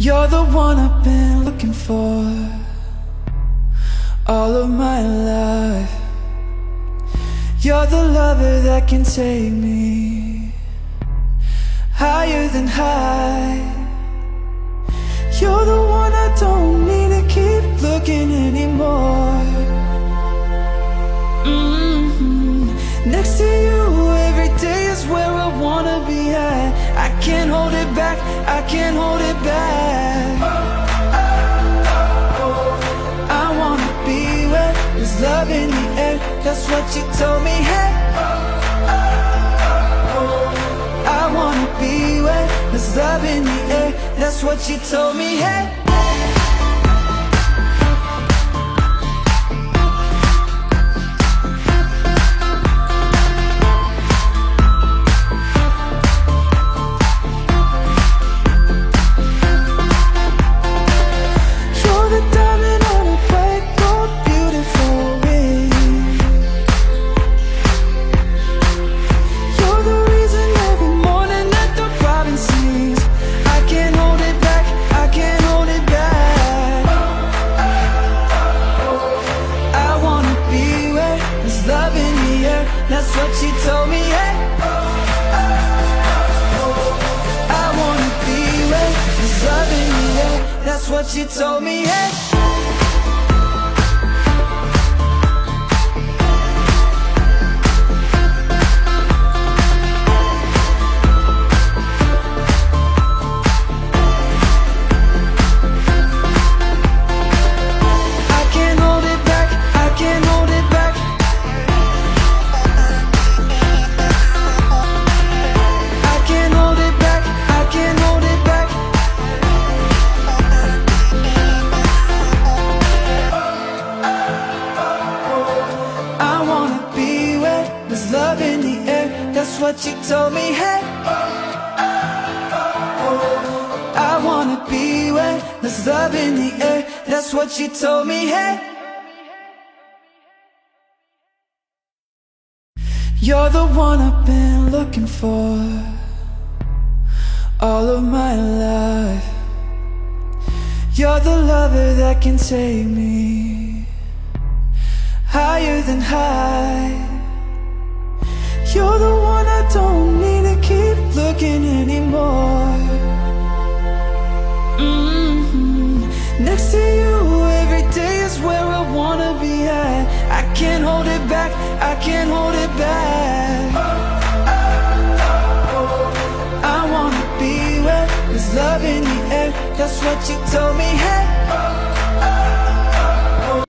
You're the one I've been looking for all of my life. You're the lover that can take me higher than high. You're the one I don't need to keep looking anymore. Next to you every day is where I wanna be at. I can't hold it back, I can't hold it back. I wanna be where there's love in the air. That's what you told me, hey. I wanna be where there's love in the air. That's what you told me, hey. That's what you told me, hey. I wanna be where there's love in the air. That's what you told me, hey. Love in the air, that's what you told me, hey. I wanna be where there's love in the air. That's what you told me, hey. You're the one I've been looking for all of my life. You're the lover that can take me higher than high. You're the one I don't need to keep looking anymore. Next to you every day is where I wanna be at. I can't hold it back, I can't hold it back. I wanna be where there's love in the air. That's what you told me, hey.